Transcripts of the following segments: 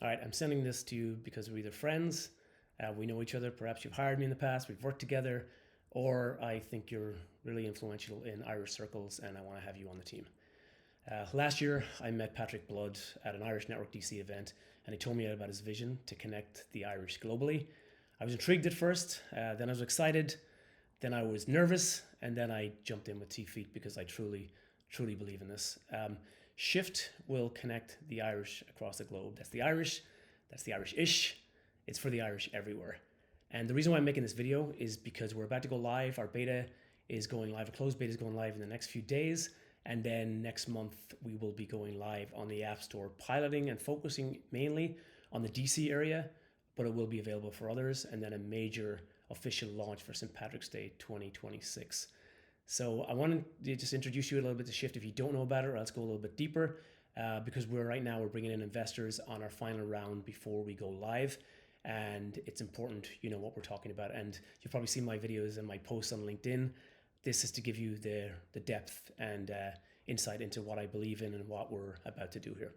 All right, I'm sending this to you because we're either friends, we know each other, perhaps you've hired me in the past, we've worked together, or I think you're really influential in Irish circles and I want to have you on the team. Last year, I met Patrick Blood at an Irish Network DC event, and he told me about his vision to connect the Irish globally. I was intrigued at first, then I was excited, then I was nervous, and then I jumped in with 2 feet because I truly believe in this. Shift will connect the Irish across the globe. That's the Irish-ish. It's for the Irish everywhere. And the reason why I'm making this video is because we're about to go live. Our beta is going live, a closed beta is going live in the next few days. And then next month, we will be going live on the App Store, piloting and focusing mainly on the DC area, but it will be available for others. And then a major official launch for St. Patrick's Day 2026. So I wanted to just introduce you a little bit to Shift if you don't know about it, or let's go a little bit deeper, because right now we're bringing in investors on our final round before we go live. And it's important, you know, what we're talking about. And you've probably seen my videos and my posts on LinkedIn. This is to give you the depth and insight into what I believe in and what we're about to do here.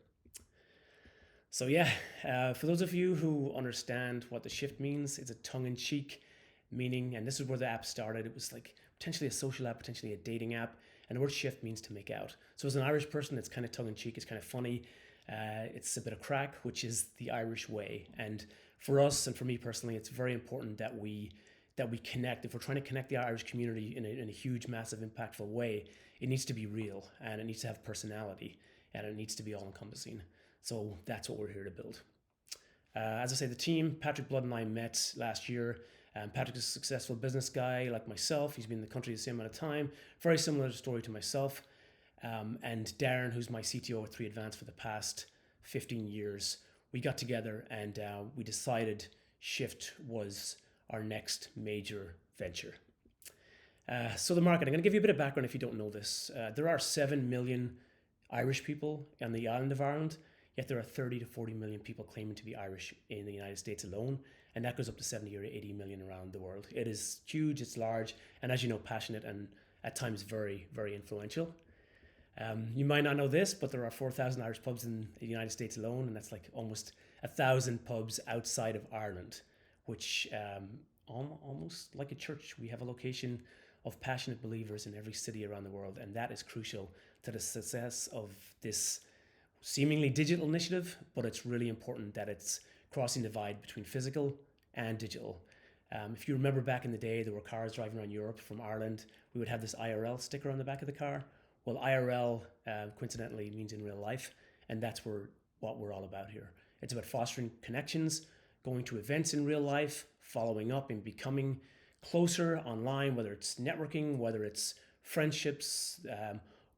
So yeah, for those of you who understand what the Shift means, it's a tongue-in-cheek meaning, and this is where the app started. It was like potentially a social app, potentially a dating app, and the word shift means to make out. So as an Irish person, it's kind of tongue-in-cheek, it's kind of funny. It's a bit of crack, which is the Irish way. And for us, and for me personally, it's very important that we connect. If we're trying to connect the Irish community in a huge, massive, impactful way, it needs to be real, and it needs to have personality, and it needs to be all-encompassing. So that's what we're here to build. As I say, the team, Patrick Blood and I met last year. Patrick is a successful business guy like myself. He's been in the country the same amount of time. Very similar story to myself. And Darren, who's my CTO at 3 Advanced for the past 15 years, we got together and we decided Shift was our next major venture. So the market, I'm going to give you a bit of background if you don't know this. There are 7 million Irish people on the island of Ireland, yet there are 30 to 40 million people claiming to be Irish in the United States alone, and that goes up to 70 or 80 million around the world. It is huge, it's large, and as you know, passionate and at times very, very influential. You might not know this, but there are 4,000 Irish pubs in the United States alone, and that's like almost 1,000 pubs outside of Ireland, which almost like a church. We have a location of passionate believers in every city around the world, and that is crucial to the success of this seemingly digital initiative, but it's really important that it's crossing the divide between physical and digital. If you remember back in the day, there were cars driving around Europe from Ireland. We would have this IRL sticker on the back of the car. Well, IRL coincidentally means in real life, and that's what we're all about here. It's about fostering connections, going to events in real life, following up and becoming closer online, whether it's networking, whether it's friendships,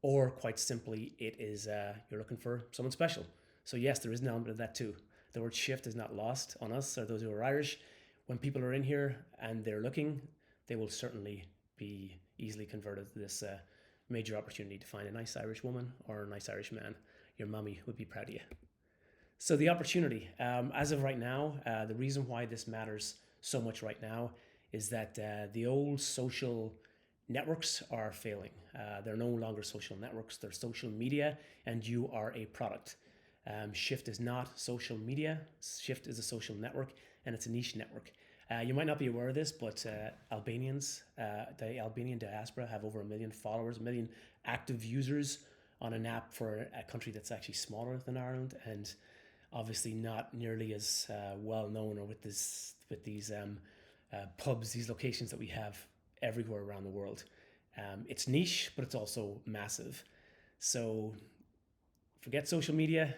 or quite simply, it is you're looking for someone special. So yes, there is an element of that too. The word shift is not lost on us or those who are Irish. When people are in here and they're looking, they will certainly be easily converted to this major opportunity to find a nice Irish woman or a nice Irish man. Your mommy would be proud of you. So the opportunity, as of right now, the reason why this matters so much right now is that the old social networks are failing. They're no longer social networks, they're social media, and you are a product. Shift is not social media. Shift is a social network, and it's a niche network. You might not be aware of this, but Albanians, the Albanian diaspora, have over 1 million followers, 1 million active users on an app for a country that's actually smaller than Ireland, and obviously not nearly as well known, or with these pubs, these locations that we have everywhere around the world. It's niche, but it's also massive. So forget social media.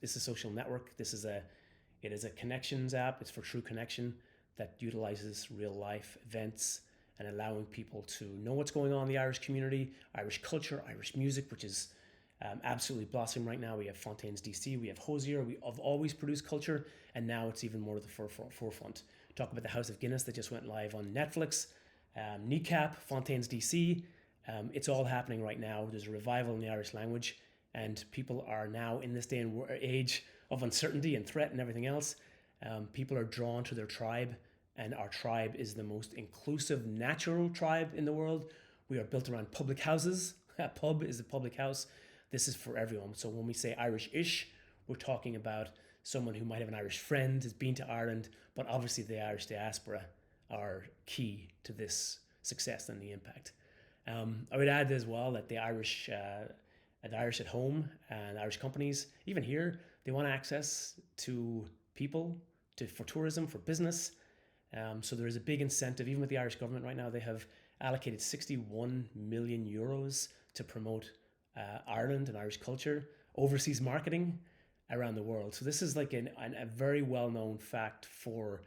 This is a social network. It is a connections app. It's for true connection that utilizes real life events and allowing people to know what's going on in the Irish community, Irish culture, Irish music, which is absolutely blossoming right now. We have Fontaines DC, we have Hosier, we have always produced culture, and now it's even more to the forefront. Talk about the House of Guinness that just went live on Netflix, Kneecap, Fontaines DC. It's all happening right now. There's a revival in the Irish language, and people are now, in this day and age of uncertainty and threat and everything else, people are drawn to their tribe, and our tribe is the most inclusive, natural tribe in the world. We are built around public houses. A pub is a public house. This is for everyone. So when we say Irish-ish, we're talking about someone who might have an Irish friend has been to Ireland, but obviously the Irish diaspora are key to this success and the impact. I would add as well that the Irish at home and Irish companies, even here, they want access to people for tourism, for business. So there is a big incentive, even with the Irish government right now, they have allocated 61 million euros to promote Ireland and Irish culture, overseas marketing around the world. So this is like a very well-known fact for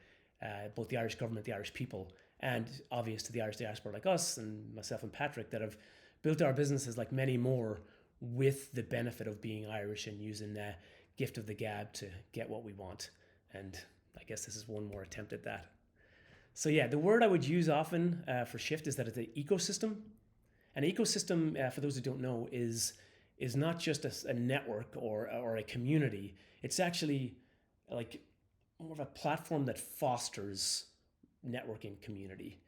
both the Irish government, the Irish people, and obvious to the Irish diaspora like us and myself and Patrick that have built our businesses like many more with the benefit of being Irish and using the gift of the gab to get what we want. And I guess this is one more attempt at that. So yeah, the word I would use often for Shift is that it's an ecosystem. An ecosystem, for those who don't know, is not just a network or a community. It's actually like more of a platform that fosters networking community.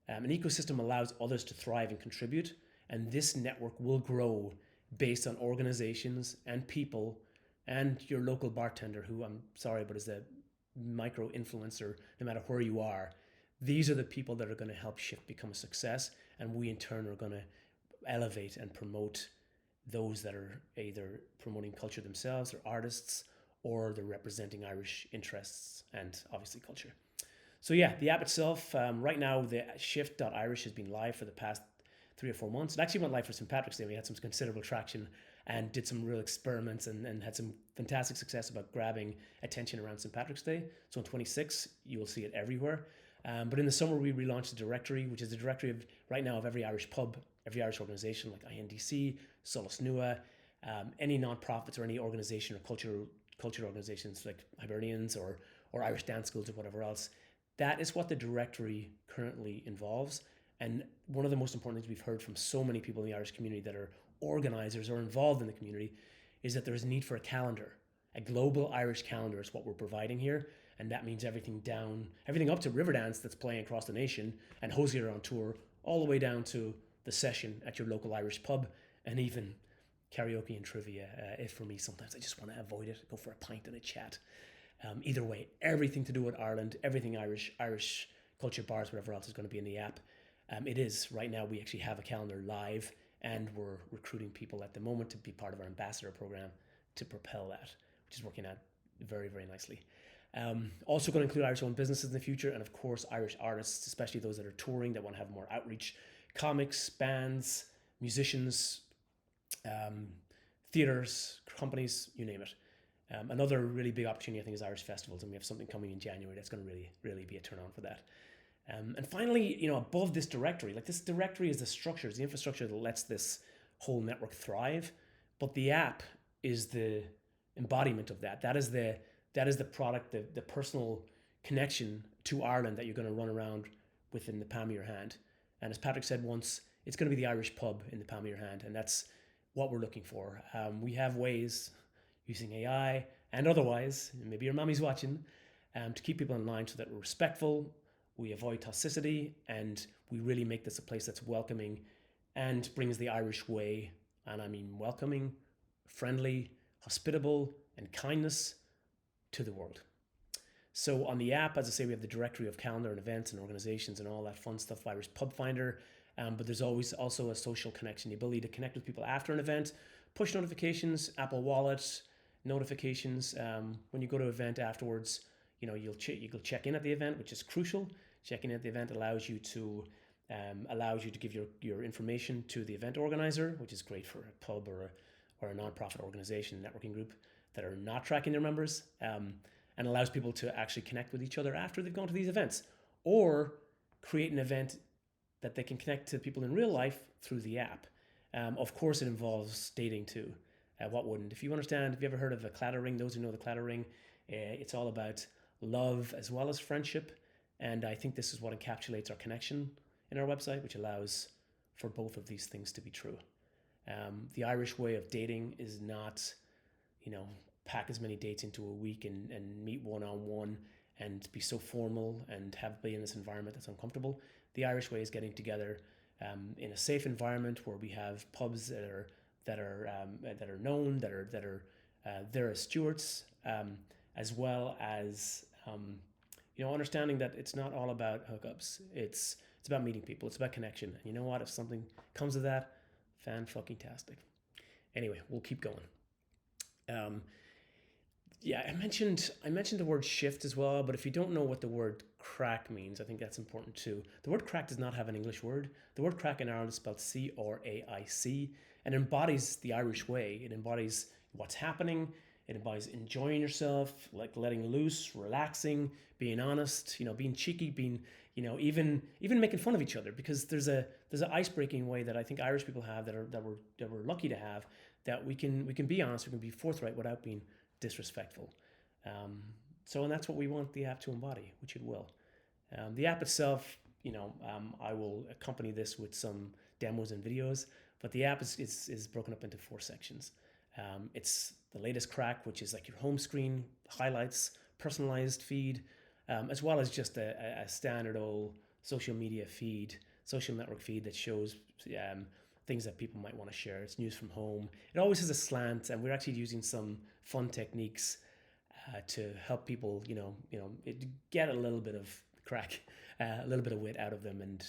An ecosystem allows others to thrive and contribute, and this network will grow based on organizations and people and your local bartender, who I'm sorry, but is a micro influencer, no matter where you are. These are the people that are going to help Shift become a success, and we in turn are going to elevate and promote those that are either promoting culture themselves or artists, or they're representing Irish interests and obviously culture. So yeah, the app itself, right now the Shift.Irish has been live for the past 3 or 4 months. It actually went live for St. Patrick's Day. We had some considerable traction and did some real experiments and had some fantastic success about grabbing attention around St. Patrick's Day. So on 26, you will see it everywhere. But in the summer, we relaunched a directory, which is the directory of right now of every Irish pub, every Irish organization like INDC, Solus Nua, any nonprofits or any organization or culture organizations like Hibernians or Irish dance schools or whatever else. That is what the directory currently involves. And one of the most important things we've heard from so many people in the Irish community that are organizers or involved in the community is that there's a need for a calendar. A global Irish calendar is what we're providing here. And that means everything up to Riverdance that's playing across the nation and Hosier on tour, all the way down to the session at your local Irish pub, and even karaoke and trivia. If for me, sometimes I just want to avoid it, go for a pint and a chat. Either way, everything to do with Ireland, everything Irish culture, bars, whatever else is going to be in the app. It is right now. We actually have a calendar live, and we're recruiting people at the moment to be part of our ambassador program to propel that, which is working out very, very nicely. Also going to include Irish-owned businesses in the future, and of course Irish artists, especially those that are touring that want to have more outreach, comics, bands, musicians, theaters, companies, you name it. Another really big opportunity, I think, is Irish festivals, and we have something coming in January that's going to really, really be a turn on for that. And finally, above this directory, like this directory is the structure, it's the infrastructure that lets this whole network thrive, but the app is the embodiment of that. That is the product, the personal connection to Ireland that you're going to run around within the palm of your hand. And as Patrick said once, it's going to be the Irish pub in the palm of your hand, and that's what we're looking for. We have ways using AI and otherwise, and maybe your mommy's watching, to keep people in line so that we're respectful, we avoid toxicity, and we really make this a place that's welcoming and brings the Irish way, and I mean welcoming, friendly, hospitable, and kindness to the world. So on the app, as I say, we have the directory of calendar and events and organizations and all that fun stuff, Irish Pub Finder, but there's always also a social connection, the ability to connect with people after an event, push notifications, Apple Wallet notifications. When you go to an event afterwards, you'll check in at the event, which is crucial. Checking in at the event allows you to give your information to the event organizer, which is great for a pub or a nonprofit organization, networking group that are not tracking their members, and allows people to actually connect with each other after they've gone to these events, or create an event that they can connect to people in real life through the app. Of course, it involves dating too. What wouldn't? If you ever heard of a Claddagh ring, those who know the Claddagh ring, it's all about love as well as friendship. And I think this is what encapsulates our connection in our website, which allows for both of these things to be true. The Irish way of dating is not, pack as many dates into a week and meet one-on-one and be so formal and be in this environment that's uncomfortable. The Irish way is getting together in a safe environment where we have pubs that are known, that are there as stewards, as well as understanding that it's not all about hookups. It's about meeting people. It's about connection. And you know what? If something comes of that, fan-fucking-tastic. Anyway, we'll keep going. Yeah, I mentioned the word shift as well, but if you don't know what the word crack means, I think that's important too. The word crack does not have an English word. The word crack in Ireland is spelled C-R-A-I-C and embodies the Irish way. It embodies what's happening. It embodies enjoying yourself, like letting loose, relaxing, being honest, being cheeky, being, even making fun of each other, because there's an ice breaking way that I think Irish people have that we're lucky to have, that we can be honest, we can be forthright without being disrespectful. And that's what we want the app to embody, which it will. The app itself, I will accompany this with some demos and videos, but the app is broken up into 4 sections. It's the latest crack, which is like your home screen, highlights, personalized feed, as well as just a standard old social media feed, social network feed that shows things that people might want to share. It's news from home. It always has a slant, and we're actually using some fun techniques to help people, get a little bit of crack, a little bit of wit out of them, and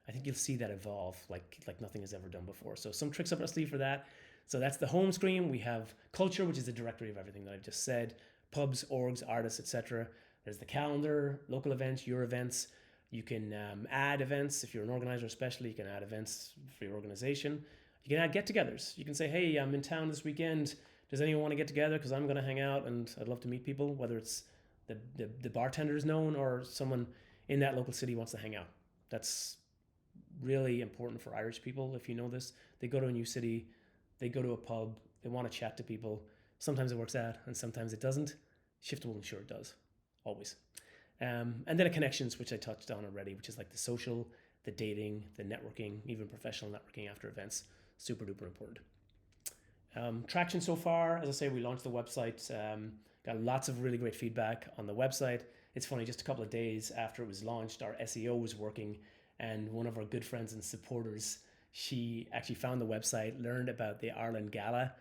I think you'll see that evolve like nothing has ever done before. So some tricks up our sleeve for that. So that's the home screen. We have culture, which is the directory of everything that I've just said, pubs, orgs, artists, etc. There's the calendar, local events, your events. You can add events. If you're an organizer especially, you can add events for your organization. You can add get-togethers. You can say, hey, I'm in town this weekend. Does anyone want to get together? Because I'm going to hang out and I'd love to meet people, whether it's the bartender is known or someone in that local city wants to hang out. That's really important for Irish people. If you know this, they go to a new city, they go to a pub, they want to chat to people. Sometimes it works out and sometimes it doesn't. Shift will ensure it does, always. And then connections, which I touched on already, which is like the social, the dating, the networking, even professional networking after events. Super duper important. Traction so far, as I say, we launched the website, got lots of really great feedback on the website. It's funny, just a couple of days after it was launched, our SEO was working, and one of our good friends and supporters, she actually found the website, learned about the Ireland Gala,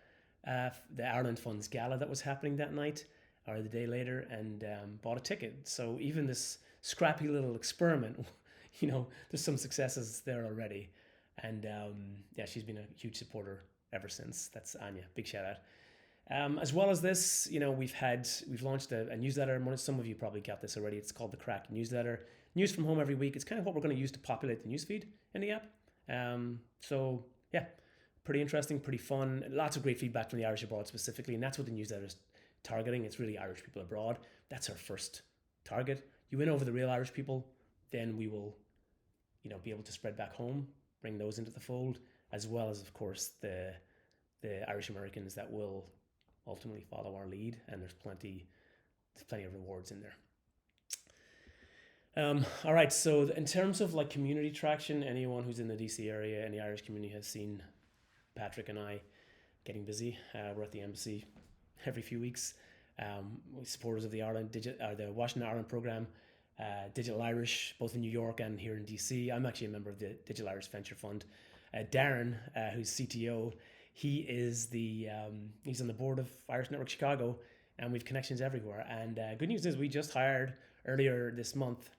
the Ireland Funds Gala that was happening that night or the day later, and bought a ticket. So even this scrappy little experiment, there's some successes there already. And she's been a huge supporter ever since. That's Anya. Big shout out. As well as this, we've launched a newsletter. Some of you probably got this already. It's called the Crack Newsletter. News from home every week. It's kind of what we're going to use to populate the newsfeed in the app. Pretty interesting, pretty fun. Lots of great feedback from the Irish abroad specifically, and that's what the newsletter is targeting. It's really Irish people abroad. That's our first target. You win over the real Irish people, then we will, be able to spread back home, bring those into the fold, as well as, of course, the Irish Americans that will ultimately follow our lead, and there's plenty of rewards in there. All right, so in terms of like community traction, anyone who's in the DC area, any Irish community has seen Patrick and I getting busy. We're at the embassy every few weeks. We're supporters of the the Washington Ireland program, Digital Irish, both in New York and here in DC. I'm actually a member of the Digital Irish Venture Fund. Darren, who's CTO, he is he's on the board of Irish Network Chicago, and we've connections everywhere. And good news is we just hired earlier this month.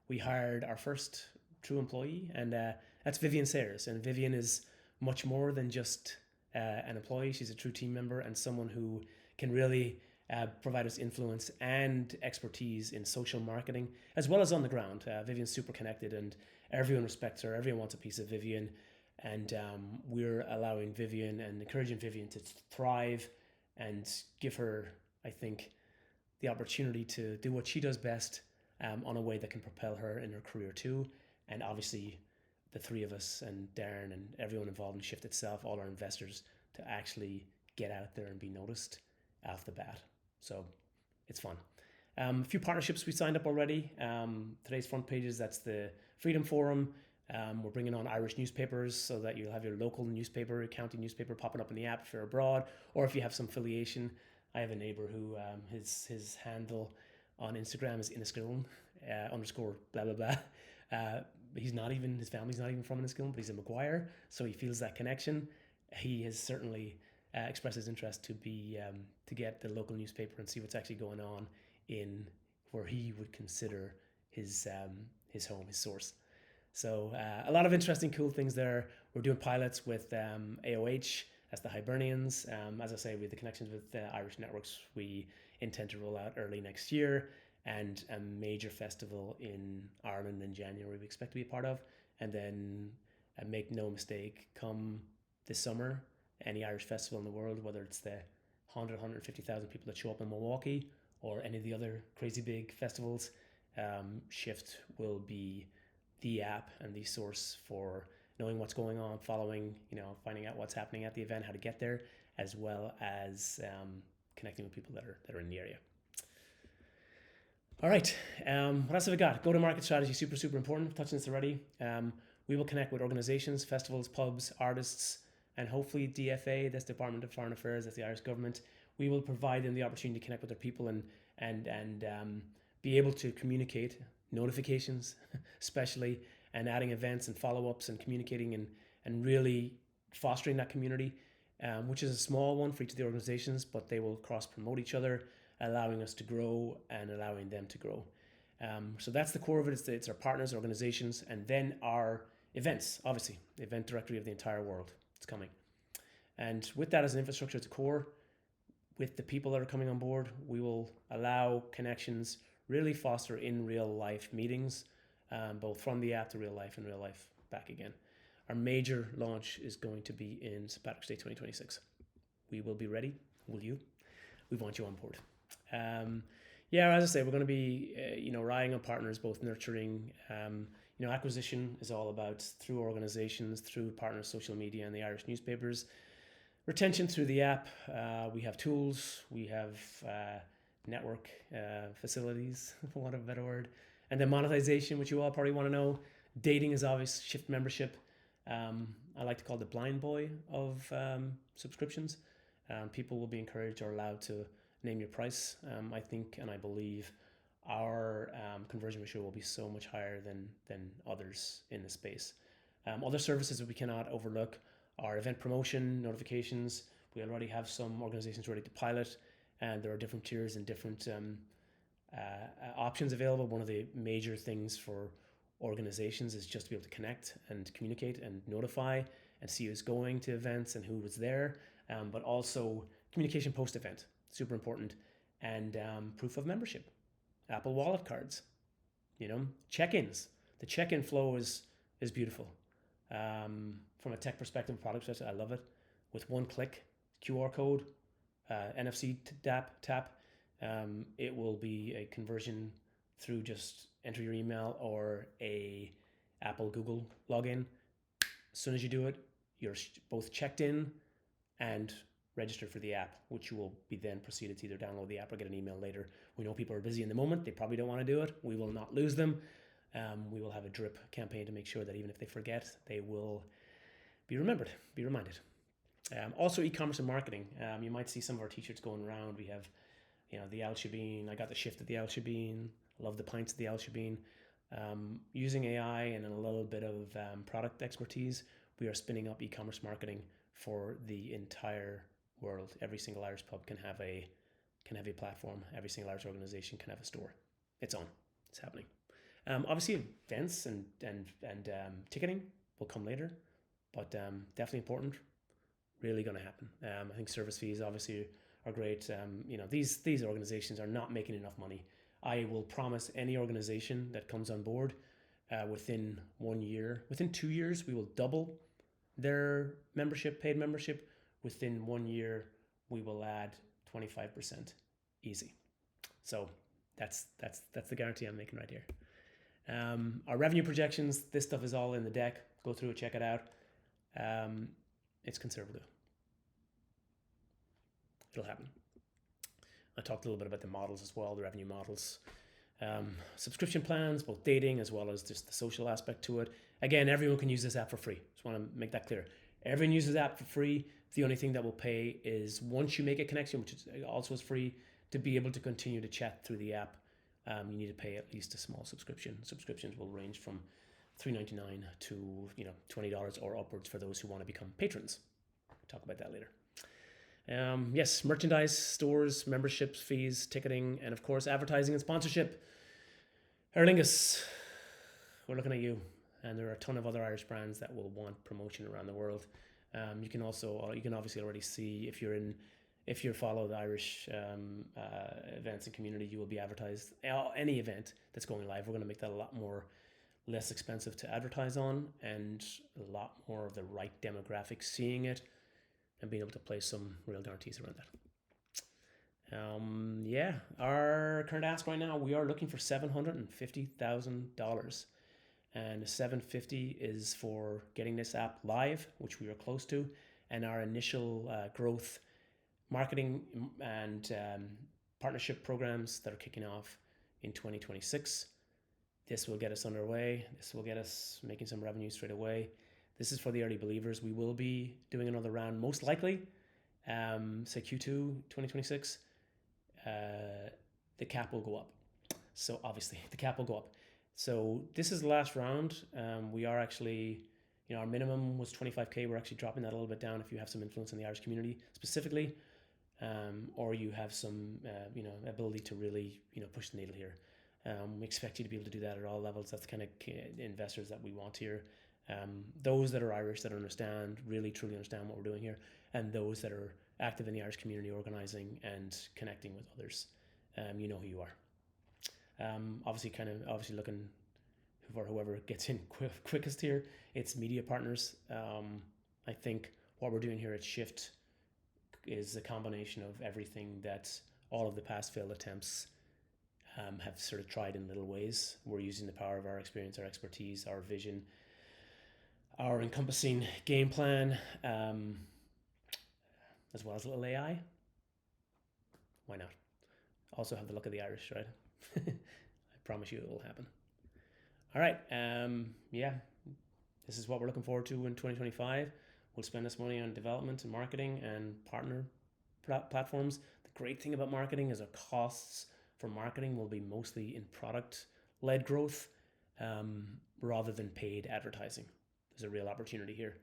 We hired our first true employee, and that's Vivian Sayers. And Vivian is much more than just an employee. She's a true team member and someone who can really provide us influence and expertise in social marketing, as well as on the ground. Vivian's super connected and everyone respects her. Everyone wants a piece of Vivian. And we're allowing Vivian and encouraging Vivian to thrive and give her, I think, the opportunity to do what she does best on a way that can propel her in her career too. And obviously the three of us and Darren and everyone involved in Shift itself, all our investors, to actually get out there and be noticed off the bat. So it's fun. A few partnerships we signed up already. Today's front pages, that's the Freedom Forum. We're bringing on Irish newspapers so that you'll have your local newspaper, county newspaper popping up in the app if you're abroad, or if you have some affiliation. I have a neighbor who his handle on Instagram is Inniskillen _ blah blah blah. His family's not even from Inniskillen, but he's a Maguire, so he feels that connection. He has certainly expressed his interest to get the local newspaper and see what's actually going on in where he would consider his home, his source. So a lot of interesting, cool things there. We're doing pilots with AOH, that's the Hibernians. As I say, with the connections with Irish networks, we intend to roll out early next year, and a major festival in Ireland in January we expect to be a part of. And then make no mistake, come this summer, any Irish festival in the world, whether it's the 150,000 people that show up in Milwaukee or any of the other crazy big festivals, Shift will be the app and the source for knowing what's going on, following, finding out what's happening at the event, how to get there, as well as connecting with people that are in the area. All right, what else have we got? Go-to-market strategy, super, super important. Touching this already. We will connect with organizations, festivals, pubs, artists, and hopefully DFA, that's Department of Foreign Affairs, that's the Irish government. We will provide them the opportunity to connect with their people and be able to communicate notifications, especially, and adding events and follow-ups and communicating and really fostering that community, which is a small one for each of the organizations, but they will cross-promote each other, allowing us to grow and allowing them to grow. So that's the core of it. It's our partners, organizations, and then our events, obviously, the event directory of the entire world. It's coming. And with that as an infrastructure at the core, with the people that are coming on board, we will allow connections, really foster in real life meetings, both from the app to real life and real life back again. Our major launch is going to be in St. Patrick's Day 2026. We will be ready. Will you? We want you on board. As I say, we're going to be, relying on partners, both nurturing, acquisition is all about through organizations, through partners, social media, and the Irish newspapers. Retention through the app. We have tools. We have network facilities, for want of a better word. And then monetization, which you all probably want to know. Dating is obvious. Shift membership. I like to call it the blind boy of subscriptions. People will be encouraged or allowed to name your price. I think and I believe our conversion ratio will be so much higher than others in the space. Other services that we cannot overlook are event promotion, notifications. We already have some organizations ready to pilot, and there are different tiers and different options available. One of the major things for organizations is just to be able to connect and communicate and notify and see who's going to events and who was there, but also communication post-event, super important, and proof of membership, Apple Wallet cards, check-ins. The check-in flow is beautiful. From a tech perspective, product perspective, I love it. With one click, QR code, NFC tap, it will be a conversion through just enter your email or a Apple Google login. As soon as you do it, you're both checked in and registered for the app, which you will be then proceeded to either download the app or get an email later. We know people are busy in the moment. They probably don't want to do it. We will not lose them. We will have a drip campaign to make sure that even if they forget, they will be remembered, be reminded. Also e-commerce and marketing. You might see some of our t-shirts going around. We have, the Al Shebeen. I got the shift at the Al Shebeen. Love the pints at the Al Shebeen. Using AI and a little bit of product expertise, we are spinning up e-commerce marketing for the entire world. Every single Irish pub can have a platform. Every single Irish organization can have a store. It's on. It's happening. Obviously, events and ticketing will come later, but definitely important. Really going to happen. I think service fees obviously are great. These organizations are not making enough money. I will promise any organization that comes on board within 1 year, within 2 years, we will double their membership, paid membership. Within 1 year, we will add 25% easy. So that's the guarantee I'm making right here. Our revenue projections, this stuff is all in the deck. Go through it, check it out. It's conservative. It'll happen. I talked a little bit about the models as well, the revenue models. Subscription plans, both dating as well as just the social aspect to it. Again, everyone can use this app for free. Just want to make that clear. Everyone uses the app for free. The only thing that will pay is once you make a connection, which is also is free, to be able to continue to chat through the app, you need to pay at least a small subscription. Subscriptions will range from $3.99 to $20 or upwards for those who want to become patrons. We'll talk about that later. Yes, merchandise, stores, memberships, fees, ticketing, and of course, advertising and sponsorship. Aer Lingus, we're looking at you, and there are a ton of other Irish brands that will want promotion around the world. You can obviously already see if you follow the Irish events and community, you will be advertised. Any event that's going live, we're going to make that a lot more less expensive to advertise on, and a lot more of the right demographics seeing it and being able to place some real guarantees around that. Yeah, our current ask right now, we are looking for $750,000, and 750 is for getting this app live, which we are close to, and our initial growth marketing and partnership programs that are kicking off in 2026. This will get us underway. This will get us making some revenue straight away. This is for the early believers. We will be doing another round, most likely, say Q2 2026. The cap will go up. So obviously the cap will go up. So this is the last round. We are actually, our minimum was 25K. We're actually dropping that a little bit down if you have some influence in the Irish community specifically, or you have some, ability to really, push the needle here. We expect you to be able to do that at all levels. That's the kind of investors that we want here. Those that are Irish, that understand, really truly understand what we're doing here, and those that are active in the Irish community, organizing and connecting with others. You know who you are. Obviously looking for whoever gets in quickest here. It's media partners. I think what we're doing here at Shift is a combination of everything that all of the past failed attempts have sort of tried in little ways. We're using the power of our experience, our expertise, our vision, our encompassing game plan, as well as a little AI. Why not? Also have the look of the Irish, right? I promise you it will happen. All right. Yeah, this is what we're looking forward to in 2025. We'll spend this money on development and marketing and partner platforms. The great thing about marketing is our costs for marketing will be mostly in product-led growth rather than paid advertising. There's a real opportunity here.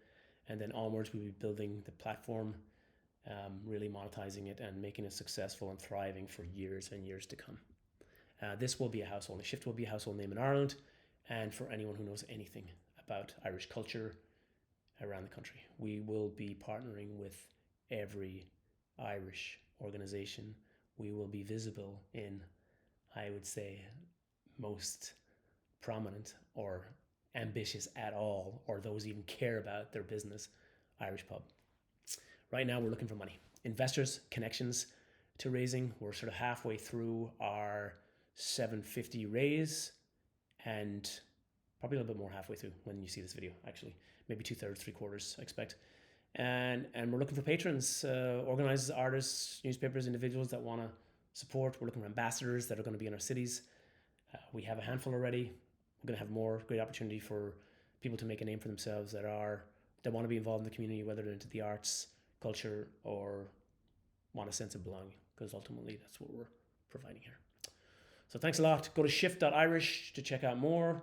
And then onwards, we'll be building the platform, really monetizing it and making it successful and thriving for years and years to come. This will be a household. Shift will be a household name in Ireland and for anyone who knows anything about Irish culture around the country. We will be partnering with every Irish organization. We will be visible in, I would say, most prominent or ambitious at all, or those even care about their business, Irish pub. Right now, we're looking for money. Investors, connections to raising. We're sort of halfway through our 750 raise, and probably a little bit more halfway through when you see this video, actually. Maybe 2/3, 3/4, I expect. And we're looking for patrons, organizers, artists, newspapers, individuals that want to support. We're looking for ambassadors that are going to be in our cities. We have a handful already. We're going to have more. Great opportunity for people to make a name for themselves that want to be involved in the community, whether they're into the arts, culture, or want a sense of belonging, because ultimately that's what we're providing here. So thanks a lot. Go to shift.irish to check out more.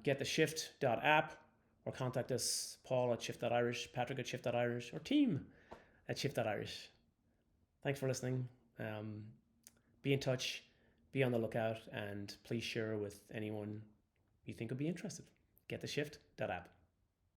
Get the shift.app or contact us, Paul at shift.irish, Patrick at shift.irish, or team at shift.irish. Thanks for listening. Be in touch, be on the lookout, and please share with anyone you think would be interested. Get the shift.app.